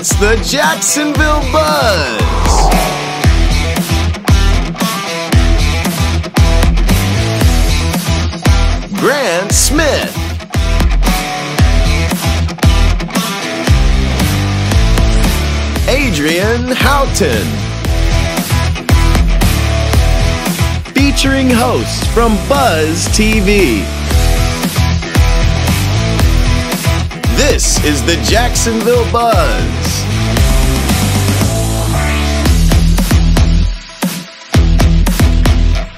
It's the Jacksonville Buzz. Grant Smith. ADRIENNE HOUGHTON. Featuring hosts from BUZZ TV. This is the Jacksonville Buzz.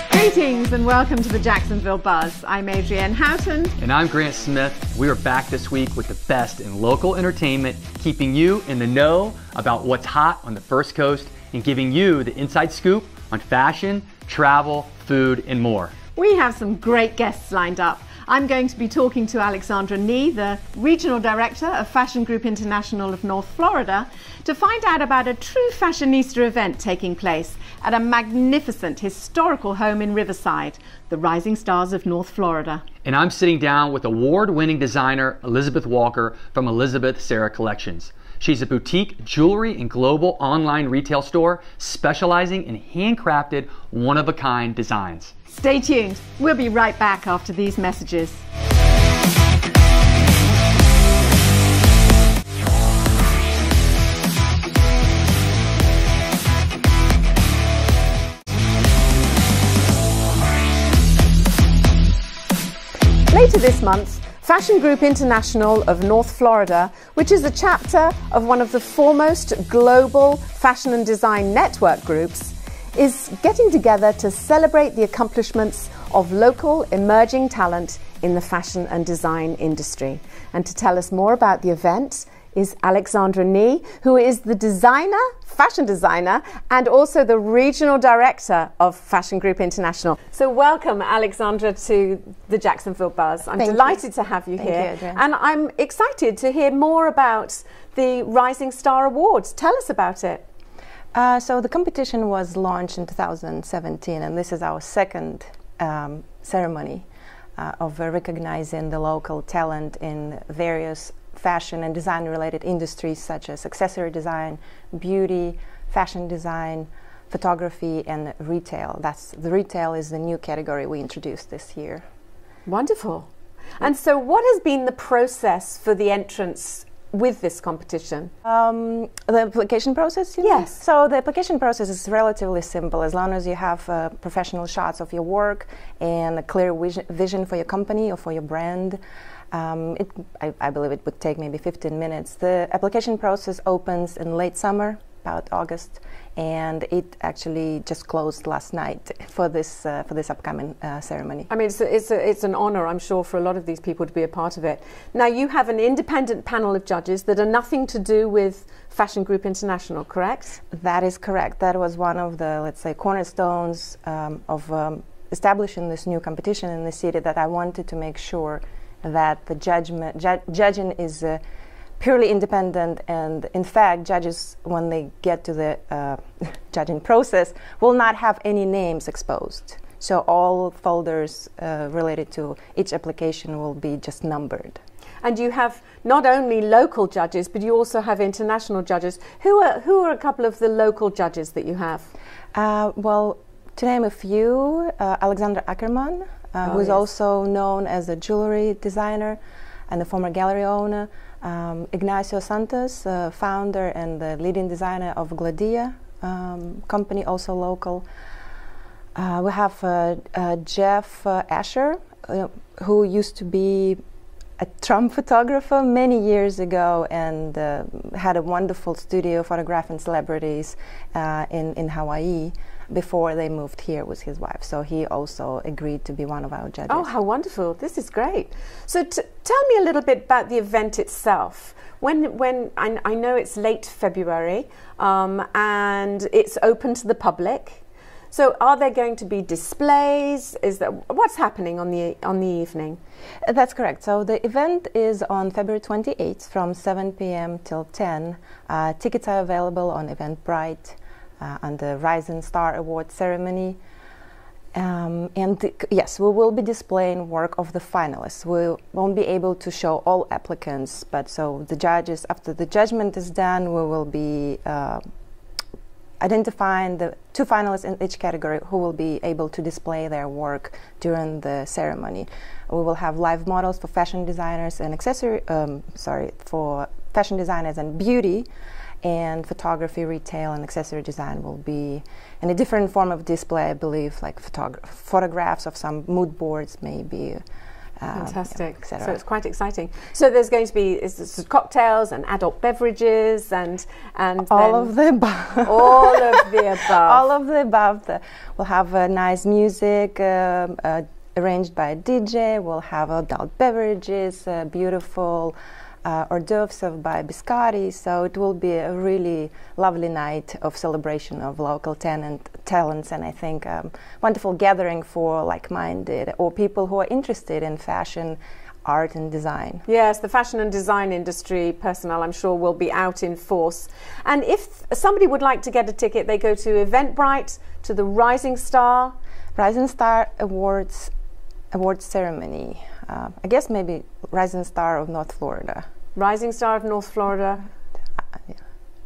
Greetings and welcome to the Jacksonville Buzz. I'm ADRIENNE HOUGHTON. And I'm Grant Smith. We are back this week with the best in local entertainment, keeping you in the know about what's hot on the First Coast and giving you the inside scoop on fashion, travel, food, and more. We have some great guests lined up. I'm going to be talking to Alexandra Nee, the Regional Director of Fashion Group International of North Florida, to find out about a true fashionista event taking place at a magnificent historical home in Riverside, the Rising Stars of North Florida. And I'm sitting down with award-winning designer Elizabeth Walker from Elizabeth Sarah Collections. She's a boutique jewelry and global online retail store specializing in handcrafted, one-of-a-kind designs. Stay tuned. We'll be right back after these messages. Later this month, Fashion Group International of North Florida, which is a chapter of one of the foremost global fashion and design network groups, is getting together to celebrate the accomplishments of local emerging talent in the fashion and design industry. And to tell us more about the event is Alexandra Nee, who is the fashion designer, and also the regional director of Fashion Group International. So welcome, Alexandra, to the Jacksonville Buzz. I'm delighted to have you here. And I'm excited to hear more about the Rising Star Awards. Tell us about it. So the competition was launched in 2017, and this is our second ceremony of recognizing the local talent in various fashion and design related industries such as accessory design, beauty, fashion design, photography, and retail. The retail is the new category we introduced this year. Wonderful. And so what has been the process for the entrance with this competition? The application process? Yes. So the application process is relatively simple. As long as you have professional shots of your work and a clear vision for your company or for your brand, I believe it would take maybe 15 minutes. The application process opens in late summer, about August, and it actually just closed last night for this upcoming ceremony. I mean, it's an honor, I'm sure, for a lot of these people to be a part of it. Now, you have an independent panel of judges that are nothing to do with Fashion Group International, correct? That is correct. That was one of the, let's say, cornerstones of establishing this new competition in the city, that I wanted to make sure that the judging is purely independent, and in fact judges, when they get to the judging process, will not have any names exposed. So all folders related to each application will be just numbered. And you have not only local judges, but you also have international judges. Who are a couple of the local judges that you have? Well, to name a few, Alexander Ackerman, who is also known as a jewelry designer and a former gallery owner. Ignacio Santos, founder and the leading designer of Gladia company, also local. We have Jeff Asher, who used to be a Trump photographer many years ago and had a wonderful studio photographing celebrities in Hawaii before they moved here with his wife. So he also agreed to be one of our judges. Oh, how wonderful. This is great. So tell me a little bit about the event itself. When I know it's late February and it's open to the public. So are there going to be displays? What's happening on the evening? That's correct. So the event is on February 28th from 7 p.m. till 10. Tickets are available on Eventbrite. On the Rising Star Award ceremony. Yes, we will be displaying work of the finalists. We won't be able to show all applicants, but so the judges, after the judgment is done, we will be identifying the 2 finalists in each category who will be able to display their work during the ceremony. We will have live models for fashion designers and for fashion designers and beauty, and photography, retail, and accessory design will be in a different form of display, I believe, like photographs of some mood boards, maybe. Fantastic. So it's quite exciting. So there's going to be cocktails and adult beverages and all of the above. All of the above. All of the above. We'll have nice music arranged by a DJ. We'll have adult beverages, beautiful hors d'oeuvres served by biscotti. So it will be a really lovely night of celebration of local talents, and I think wonderful gathering for like-minded or people who are interested in fashion, art and design. Yes, the fashion and design industry personnel, I'm sure, will be out in force. And if somebody would like to get a ticket, they go to Eventbrite, to the Rising Star Awards ceremony. I guess maybe Rising Star of North Florida. Rising Star of North Florida. Yeah.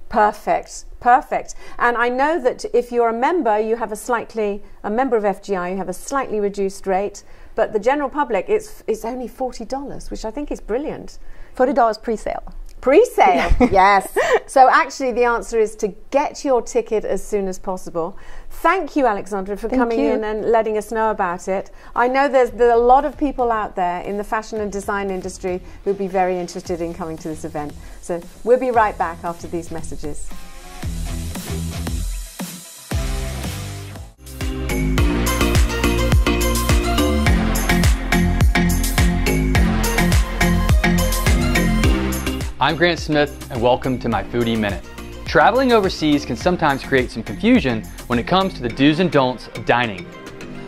Perfect, perfect. And I know that if you're a member, you have a member of FGI, you have a slightly reduced rate, but the general public, it's only $40, which I think is brilliant. $40 pre-sale. Pre-sale, yes. So actually the answer is to get your ticket as soon as possible. Thank you, Alexandra, for coming in and letting us know about it. I know there are a lot of people out there in the fashion and design industry who would be very interested in coming to this event. So we'll be right back after these messages. I'm Grant Smith, and welcome to my Foodie Minute. Traveling overseas can sometimes create some confusion when it comes to the do's and don'ts of dining.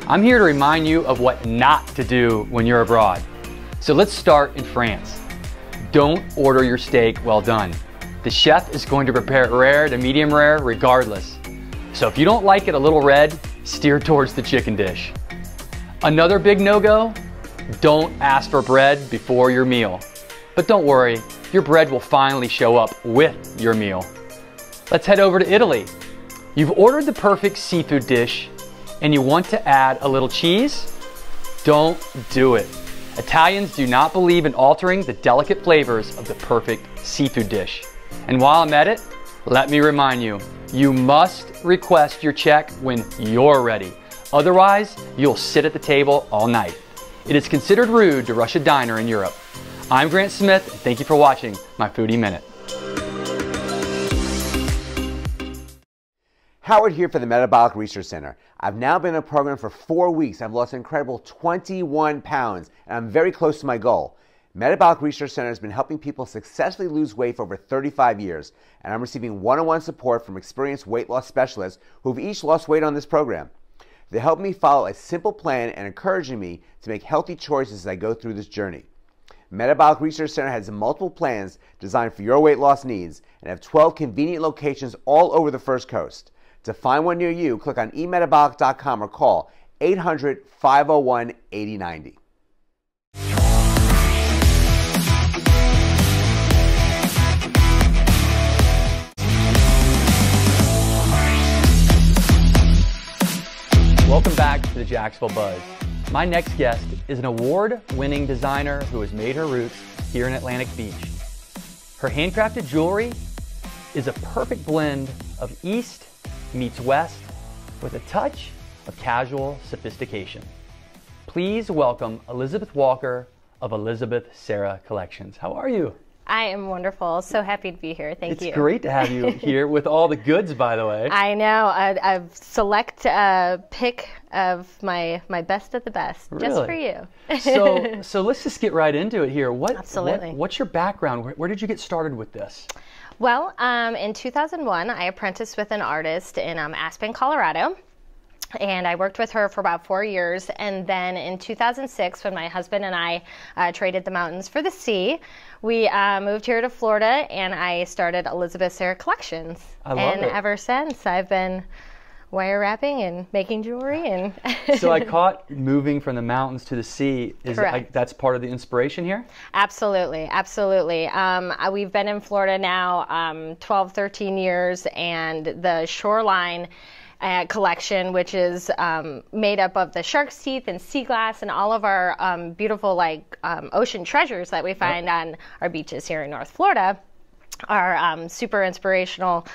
I'm here to remind you of what not to do when you're abroad. So let's start in France. Don't order your steak well done. The chef is going to prepare it rare to medium rare regardless. So if you don't like it a little red, steer towards the chicken dish. Another big no-go, don't ask for bread before your meal. But don't worry, your bread will finally show up with your meal. Let's head over to Italy. You've ordered the perfect seafood dish and you want to add a little cheese? Don't do it. Italians do not believe in altering the delicate flavors of the perfect seafood dish. And while I'm at it, let me remind you, you must request your check when you're ready. Otherwise, you'll sit at the table all night. It is considered rude to rush a diner in Europe. I'm Grant Smith, and thank you for watching my Foodie Minute. Howard here for the Metabolic Research Center. I've now been in a program for 4 weeks. I've lost an incredible 21 pounds, and I'm very close to my goal. Metabolic Research Center has been helping people successfully lose weight for over 35 years, and I'm receiving one-on-one support from experienced weight loss specialists who've each lost weight on this program. They help me follow a simple plan and encouraging me to make healthy choices as I go through this journey. Metabolic Research Center has multiple plans designed for your weight loss needs and have 12 convenient locations all over the First Coast. To find one near you, click on emetabolic.com or call 800-501-8090. Welcome back to the Jacksonville Buzz. My next guest is an award-winning designer who has made her roots here in Atlantic Beach. Her handcrafted jewelry is a perfect blend of East meets West with a touch of casual sophistication. Please welcome Elizabeth Walker of Elizabeth Sarah Collections. How are you? I am wonderful. So happy to be here. Thank you. It's great to have you here with all the goods, by the way. I know. I've select a pick of my best of the best, really? Just for you. So let's just get right into it here. Absolutely. What's your background? Where did you get started with this? Well, in 2001, I apprenticed with an artist in Aspen, Colorado. And I worked with her for about 4 years. And then in 2006, when my husband and I traded the mountains for the sea, we moved here to Florida and I started Elizabeth Sarah Collections. I love it. And ever since, I've been wire wrapping and making jewelry. And So I caught moving from the mountains to the sea. That's part of the inspiration here? Absolutely, absolutely. We've been in Florida now 12, 13 years, and the shoreline collection, which is made up of the shark's teeth and sea glass and all of our beautiful ocean treasures that we find on our beaches here in North Florida, are super inspirational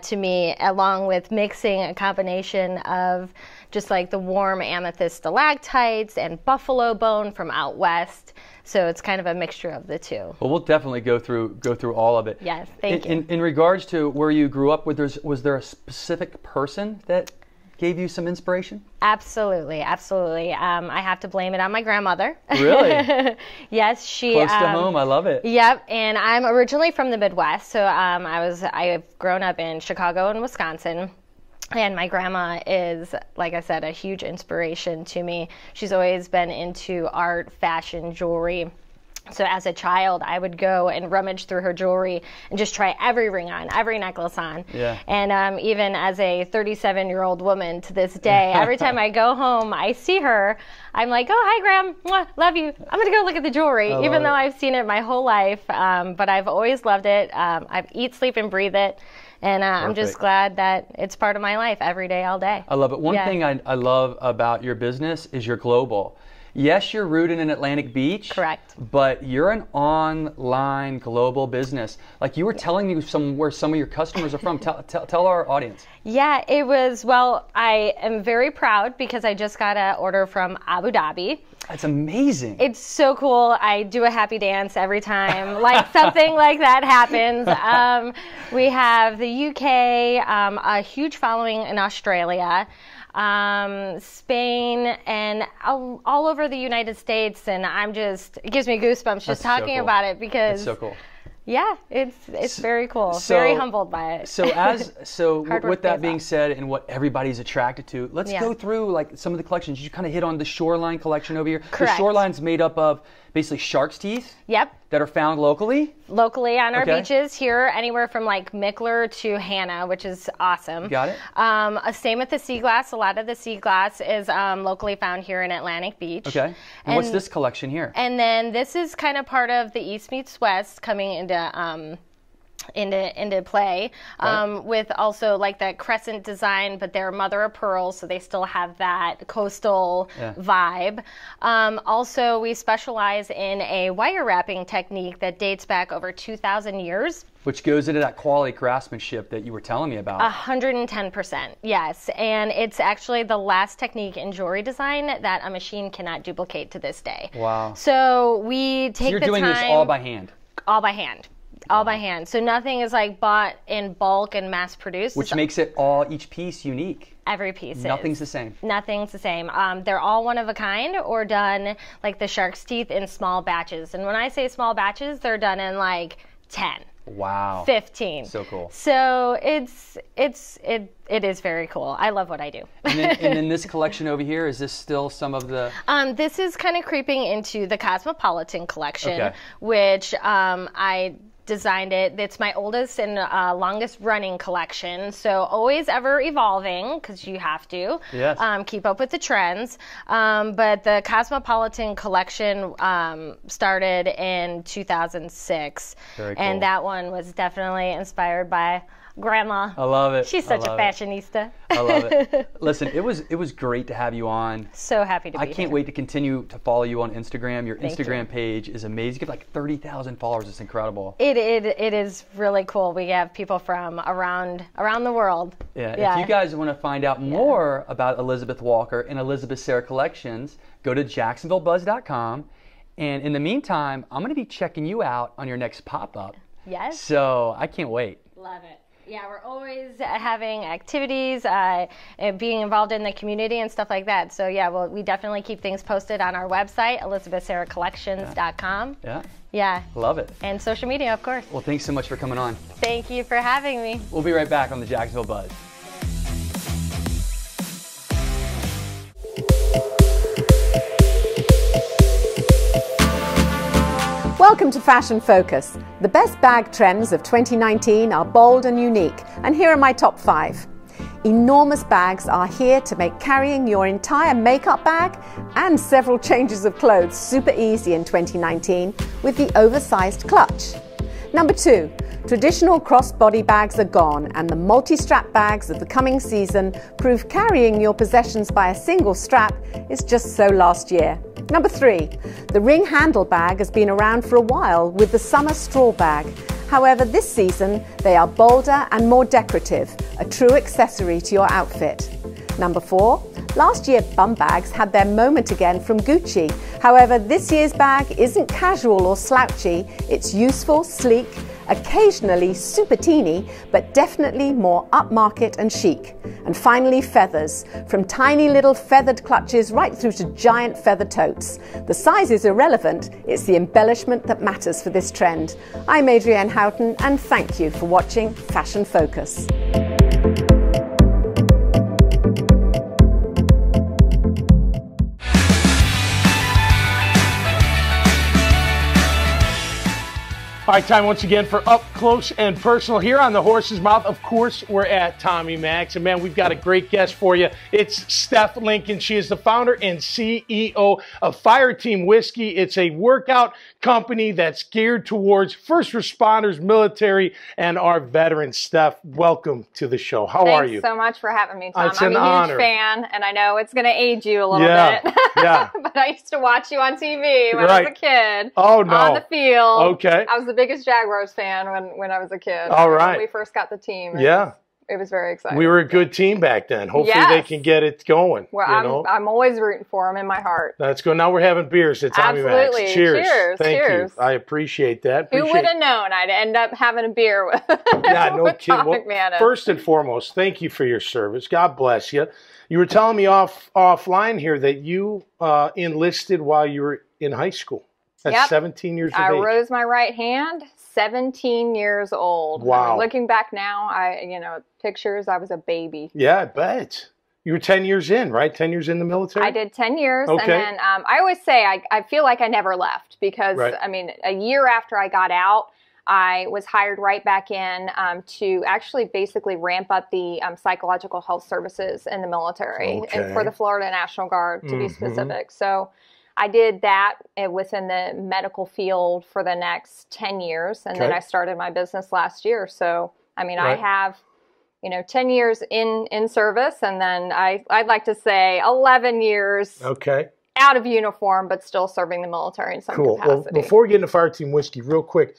to me, along with mixing a combination of just like the warm amethyst stalactites and buffalo bone from out west. So it's kind of a mixture of the two. Well, we'll definitely go through all of it. Yes, thank you. In regards to where you grew up, was there a specific person that gave you some inspiration? Absolutely, absolutely. I have to blame it on my grandmother. Really? Yes, she. Close to home, I love it. Yep, and I'm originally from the Midwest, so I've grown up in Chicago and Wisconsin. And my grandma is, like I said, a huge inspiration to me. She's always been into art, fashion, jewelry. So as a child, I would go and rummage through her jewelry and just try every ring on, every necklace on. Yeah. And even as a 37-year-old woman to this day, every time I go home, I see her, I'm like, oh, hi, Graham. Mwah, love you. I'm going to go look at the jewelry, even though I've seen it my whole life. But I've always loved it. I eat, sleep, and breathe it. And I'm just glad that it's part of my life every day, all day. I love it. One thing I love about your business is you're global. Yes, you're rooted in Atlantic Beach. Correct. But you're an online global business. Like you were telling me where some of your customers are from. Tell our audience. Yeah, it was, well, I am very proud because I just got an order from Abu Dhabi. That's amazing. It's so cool. I do a happy dance every time something like that happens. We have the UK, a huge following in Australia, Spain, and all over the United States. And it gives me goosebumps just talking about it because it's so cool. Yeah, it's very cool. Very humbled by it. So with that being said, and what everybody's attracted to, let's go through like some of the collections. You kind of hit on the shoreline collection over here. Correct. The shoreline's made up of basically shark's teeth. Yep. That are found locally? Locally on our beaches here, anywhere from like Mickler to Hannah, which is awesome. Got it. Same with the sea glass. A lot of the sea glass is locally found here in Atlantic Beach. Okay. And what's this collection here? And then this is kind of part of the East Meets West coming into play, with also like that crescent design, but they're mother of pearl, so they still have that coastal vibe. Also, we specialize in a wire wrapping technique that dates back over 2,000 years. Which goes into that quality craftsmanship that you were telling me about. 110%, yes. And it's actually the last technique in jewelry design that a machine cannot duplicate to this day. Wow. So we take the time. You're doing this all by hand? All by hand. All by hand. So nothing is like bought in bulk and mass produced. Which makes it each piece unique. Every piece Nothing's the same. Nothing's the same. They're all one of a kind or done like the shark's teeth in small batches. And when I say small batches, they're done in like 10. Wow. 15. So cool. So it is very cool. I love what I do. And then this collection over here, is this still some of the... This is kind of creeping into the Cosmopolitan collection, which I designed it. It's my oldest and longest running collection, so always ever evolving because you have to keep up with the trends. But the Cosmopolitan collection started in 2006. Very cool. And that one was definitely inspired by Grandma. I love it. She's such a fashionista. I love it. Listen, it was great to have you on. So happy to be here. I can't wait to continue to follow you on Instagram. Your Instagram page is amazing. You have like 30,000 followers. It's incredible. It is really cool. We have people from around the world. Yeah. If you guys want to find out more about Elizabeth Walker and Elizabeth Sarah Collections, go to jacksonvillebuzz.com. And in the meantime, I'm going to be checking you out on your next pop-up. Yes. So I can't wait. Love it. Yeah, we're always having activities, and being involved in the community and stuff like that. So yeah, we definitely keep things posted on our website, elizabethsarahcollections.com. Yeah. Love it. And social media, of course. Well, thanks so much for coming on. Thank you for having me. We'll be right back on the Jacksonville Buzz. Welcome to Fashion Focus. The best bag trends of 2019 are bold and unique, and here are my top 5. Enormous bags are here to make carrying your entire makeup bag and several changes of clothes super easy in 2019 with the oversized clutch. Number 2, traditional crossbody bags are gone, and the multi-strap bags of the coming season prove carrying your possessions by a single strap is just so last year. Number 3, the ring handle bag has been around for a while with the summer straw bag. However, this season they are bolder and more decorative, a true accessory to your outfit. Number 4, last year bum bags had their moment again from Gucci. However, this year's bag isn't casual or slouchy, it's useful, sleek, occasionally super teeny, but definitely more upmarket and chic. And finally, feathers. From tiny little feathered clutches right through to giant feather totes. The size is irrelevant, it's the embellishment that matters for this trend. I'm ADRIENNE HOUGHTON, and thank you for watching Fashion Focus. All right, time once again for Up Close and Personal here on the Horse's Mouth. Of course, we're at Tommy Max, and man, we've got a great guest for you. It's Steph Lincoln. She is the founder and CEO of Fireteam Whiskey. It's a workout company that's geared towards first responders, military, and our veterans. Steph, welcome to the show. How are you? Thanks so much for having me, Tom. It's an I'm a honor. huge fan, and I know it's going to age you a little bit. Yeah. But I used to watch you on TV when I was a kid. Oh, no. On the field. Okay. I was the biggest Jaguars fan when I was a kid. All right. When we first got the team. It was very exciting. We were a good team back then. Hopefully they can get it going. Well, I'm always rooting for them in my heart. That's good. Now we're having beers at Tommy Max. Absolutely. Cheers. Thank Cheers. you. I appreciate that. Who would have known I'd end up having a beer with, with Tom McManus? First and foremost, thank you for your service. God bless you. You were telling me offline here that you enlisted while you were in high school. At 17 years of age. I rose my right hand, 17 years old. Wow. I mean, looking back now, pictures, I was a baby. Yeah, I bet. You were 10 years in, right? 10 years in the military? I did 10 years. Okay. And then I always say I feel like I never left because, I mean, a year after I got out, I was hired right back in to actually basically ramp up the psychological health services in the military and for the Florida National Guard, to be specific. So I did that within the medical field for the next 10 years, and then I started my business last year. So, I mean, I have, 10 years in service, and then I'd like to say 11 years out of uniform, but still serving the military in some capacity. Well, before we get into Fireteam Whiskey, real quick,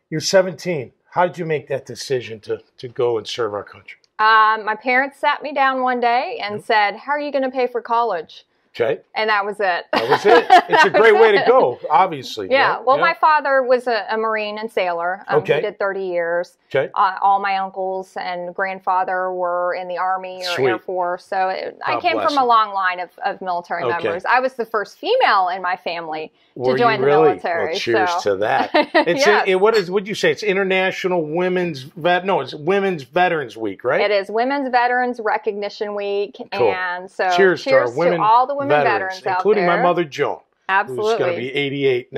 you're 17. How did you make that decision to go and serve our country? My parents sat me down one day and said, "How are you going to pay for college?" Okay. And that was it. That was it. It's a great way to go, obviously. Yeah. Right? Well, my father was a Marine and sailor. He did 30 years. Okay. All my uncles and grandfather were in the Army or Air Force. So I came from a long line of military members. I was the first female in my family to join the military. Well, cheers to that. It's what did you say? It's International Women's it's Women's Veterans Week, right? It is Women's Veterans Recognition Week. Cool. And so cheers to our women, to all the women veterans out there. Including my mother, Joan. Absolutely. Who's going to be 88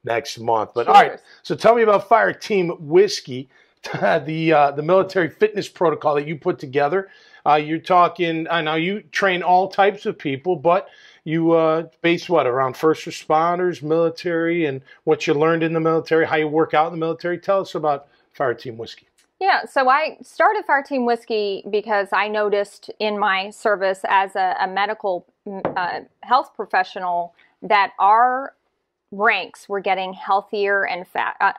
next month. But all right, so tell me about Fireteam Whiskey, the military fitness protocol that you put together. You're talking, I know you train all types of people, but you base around first responders, military, and what you learned in the military, how you work out in the military. Tell us about Fireteam Whiskey. Yeah, so I started Fireteam Whiskey because I noticed in my service as a medical health professional that our ranks were getting healthier and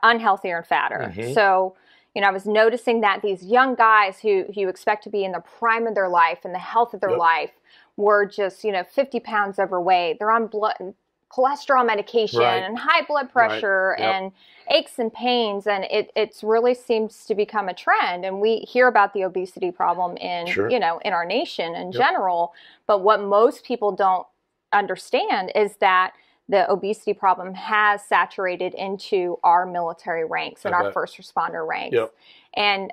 unhealthier and fatter. So, I was noticing that these young guys who you expect to be in the prime of their life and the health of their life were just, 50 pounds overweight. They're on cholesterol medication and high blood pressure and aches and pains, and it really seems to become a trend. And we hear about the obesity problem in in our nation in general, but what most people don't understand is that the obesity problem has saturated into our military ranks and our first responder ranks. And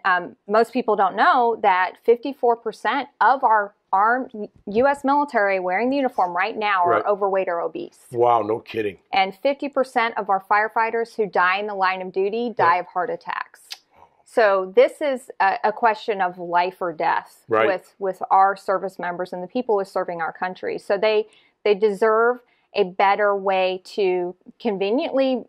most people don't know that 54% of our armed U.S. military wearing the uniform right now are overweight or obese. Wow, no kidding. And 50% of our firefighters who die in the line of duty die of heart attacks. So this is a question of life or death with our service members and the people who are serving our country. So they deserve a better way to conveniently,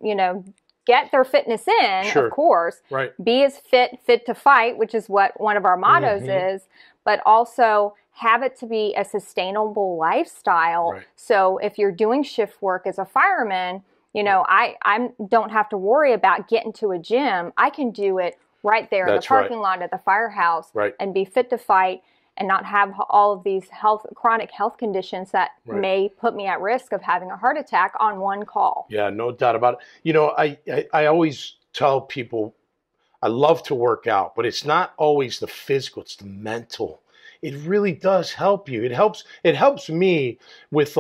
get their fitness in, of course, be as fit to fight, which is what one of our mottos is, but also have it to be a sustainable lifestyle. So if you're doing shift work as a fireman, I don't have to worry about getting to a gym. I can do it right there in the parking lot at the firehouse and be fit to fight and not have all of these chronic health conditions that may put me at risk of having a heart attack on one call. Yeah, no doubt about it. I always tell people I love to work out, but it's not always the physical, it's the mental. It really does help you. It helps me with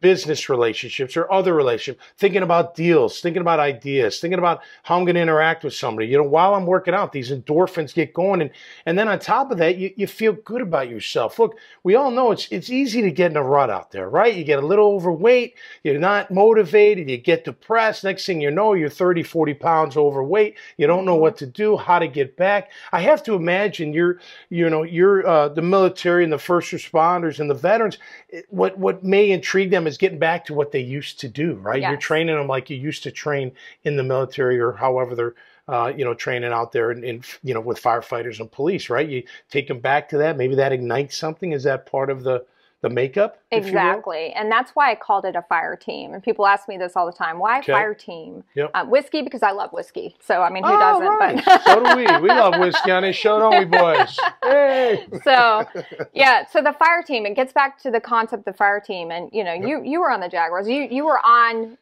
business relationships or other relationships, thinking about deals, thinking about ideas, thinking about how I'm going to interact with somebody. While I'm working out, these endorphins get going. And then on top of that, you feel good about yourself. Look, we all know it's easy to get in a rut out there, right? You get a little overweight, you're not motivated, you get depressed. Next thing you know, you're 30, 40 pounds overweight. You don't know what to do, how to get back. I have to imagine you're the military and the first responders and the veterans, what may intrigue them is getting back to what they used to do, right? You're training them like you used to train in the military or however they're, training out there in with firefighters and police, right? You take them back to that. Maybe that ignites something. Is that part of the makeup? Exactly. And that's why I called it a fire team. And people ask me this all the time. Why fire team? Whiskey, because I love whiskey. So, I mean, who doesn't? Right. But so do we. We love whiskey on this show, don't we, boys? Hey. So the fire team, it gets back to the concept of fire team. And, you were on the Jaguars. You were on,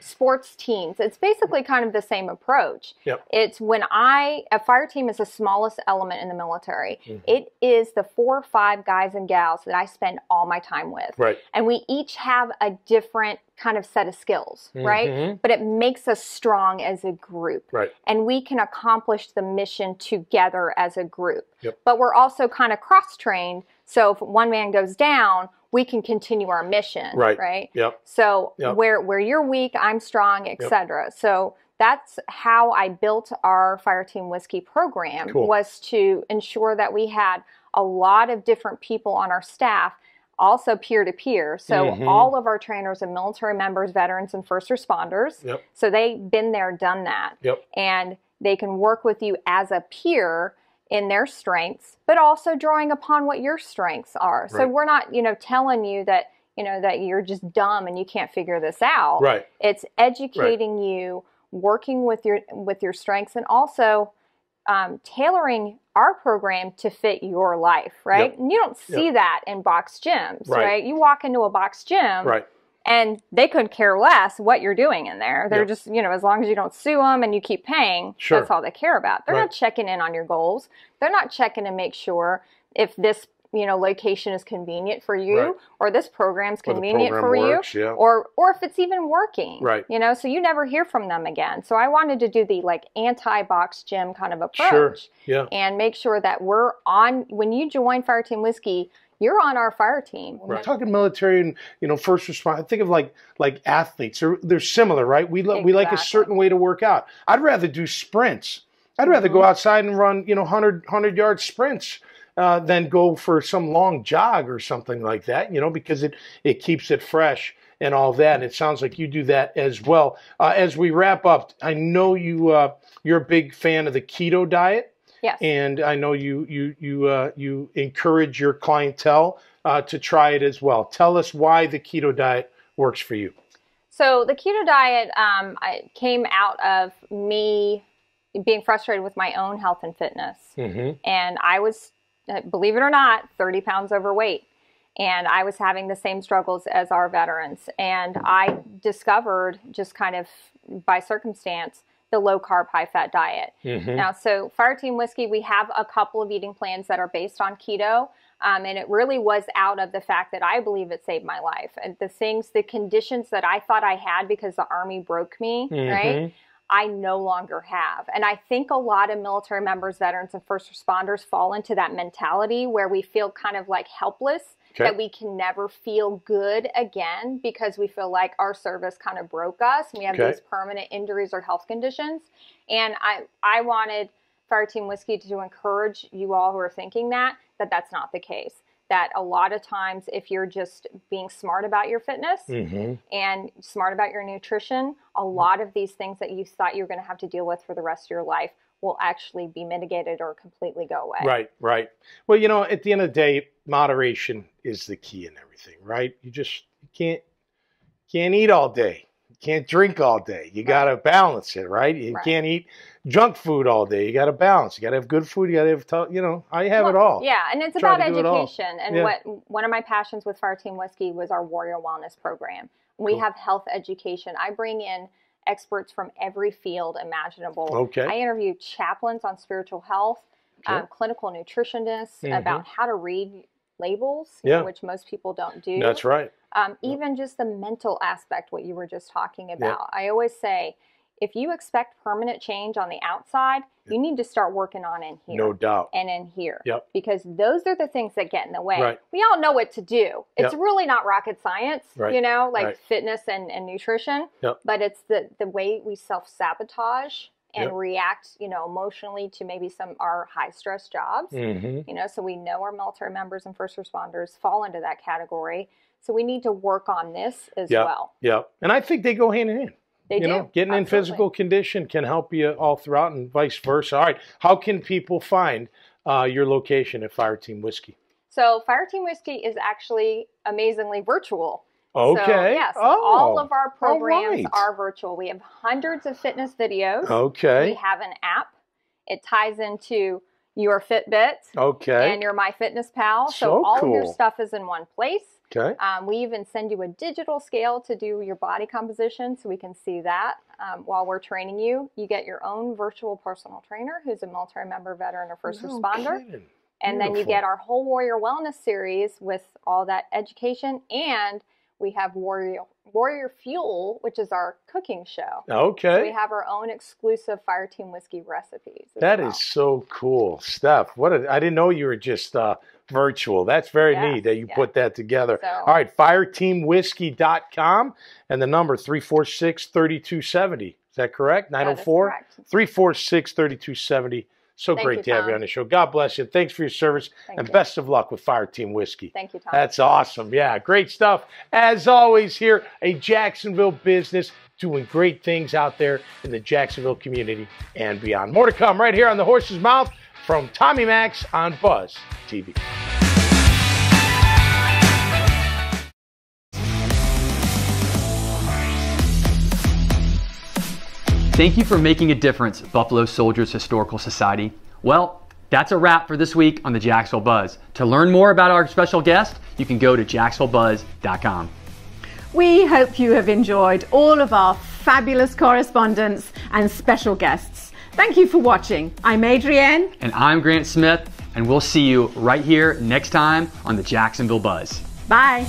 sports teams. It's basically kind of the same approach. It's when a fire team is the smallest element in the military. It is the 4 or 5 guys and gals that I spend all my time with. And we each have a different kind of set of skills, right? But it makes us strong as a group. And we can accomplish the mission together as a group. But we're also kind of cross-trained. So if one man goes down, we can continue our mission, right? So where you're weak, I'm strong, etc. So that's how I built our Fire Team Whiskey program, was to ensure that we had a lot of different people on our staff, also peer-to-peer. So all of our trainers are military members, veterans, and first responders. So they've been there, done that. And they can work with you as a peer in their strengths, but also drawing upon what your strengths are. So we're not, telling you that, that you're just dumb and you can't figure this out. It's educating you, working with your strengths, and also tailoring our program to fit your life, right? And you don't see that in box gyms, right? You walk into a box gym, and they couldn't care less what you're doing in there. They're just, as long as you don't sue them and you keep paying, that's all they care about. They're not checking in on your goals. They're not checking to make sure if this, location is convenient for you, or this program's convenient for you, or if it's even working, so you never hear from them again. So I wanted to do the anti-box gym kind of approach and make sure that we're on, when you join Fire Team Whiskey, you're on our fire team. We're talking military and first responders. Think of like athletes. They're similar, right? We like a certain way to work out. I'd rather do sprints. I'd rather go outside and run 100-yard sprints than go for some long jog or something like that. Because it keeps it fresh and all that. And it sounds like you do that as well. As we wrap up, I know you're a big fan of the keto diet. Yes. And I know you encourage your clientele to try it as well. Tell us why the keto diet works for you. So the keto diet came out of me being frustrated with my own health and fitness. And I was, believe it or not, 30 pounds overweight. And I was having the same struggles as our veterans. And I discovered, just kind of by circumstance, the low-carb, high-fat diet. Now, so Fire Team Whiskey, we have a couple of eating plans that are based on keto, and it really was out of the fact that I believe it saved my life. And the conditions that I thought I had because the Army broke me, right, I no longer have. And I think a lot of military members, veterans, and first responders fall into that mentality where we feel kind of helpless that we can never feel good again because we feel like our service kind of broke us. We have these permanent injuries or health conditions. And I wanted Fireteam Whiskey to encourage you all who are thinking that that's not the case. That a lot of times if you're just being smart about your fitness and smart about your nutrition, a lot of these things that you thought you were going to have to deal with for the rest of your life will actually be mitigated or completely go away. Right, right. Well, you know, at the end of the day, moderation is the key in everything, right? You can't eat all day. You can't drink all day. You got to balance it, right? You can't eat junk food all day. You got to balance. You got to have good food. You got to have, you know, I have it all. Yeah, and it's about education. And one of my passions with Fireteam Whiskey was our Warrior Wellness program. We have health education. I bring in experts from every field imaginable. I interview chaplains on spiritual health, clinical nutritionists about how to read labels, which most people don't do. That's right. Even just the mental aspect, what you were just talking about. I always say, if you expect permanent change on the outside, you need to start working on in here. No doubt. And in here. Because those are the things that get in the way. We all know what to do. It's Yep. really not rocket science, you know, like fitness and nutrition. But it's the way we self-sabotage and react, you know, emotionally to maybe some our high-stress jobs. You know, so we know our military members and first responders fall into that category. So we need to work on this as well. Yeah. And I think they go hand in hand. They do. Know, getting in physical condition can help you all throughout and vice versa. All right. How can people find your location at Fireteam Whiskey? So Fireteam Whiskey is actually amazingly virtual. Okay. So, yes, all of our programs are virtual. We have hundreds of fitness videos. Okay. We have an app. It ties into your Fitbit and your MyFitnessPal. So all of your stuff is in one place. Okay. We even send you a digital scale to do your body composition so we can see that while we're training you. You get your own virtual personal trainer who's a military member, veteran, or first responder. Kidding. And then you get our whole Warrior Wellness series with all that education, and we have Warrior Fuel, which is our cooking show. Okay. So we have our own exclusive Fireteam Whiskey recipes. That is so cool, Steph. I didn't know you were just virtual. That's very neat that you put that together. So, all right, fireteamwhiskey.com and the number 346-3270. Is that correct? 904 346-3270. So great to have you on the show. God bless you. Thanks for your service and best of luck with Fireteam Whiskey. Thank you, Tom. That's awesome. Yeah, great stuff. As always, here, a Jacksonville business doing great things out there in the Jacksonville community and beyond. More to come right here on The Horse's Mouth from Tommy Max on Buzz TV. Thank you for making a difference, Buffalo Soldiers Historical Society. Well, that's a wrap for this week on the Jacksonville Buzz. To learn more about our special guest, you can go to jacksonvillebuzz.com. We hope you have enjoyed all of our fabulous correspondents and special guests. Thank you for watching. I'm Adrienne. And I'm Grant Smith, and we'll see you right here next time on the Jacksonville Buzz. Bye.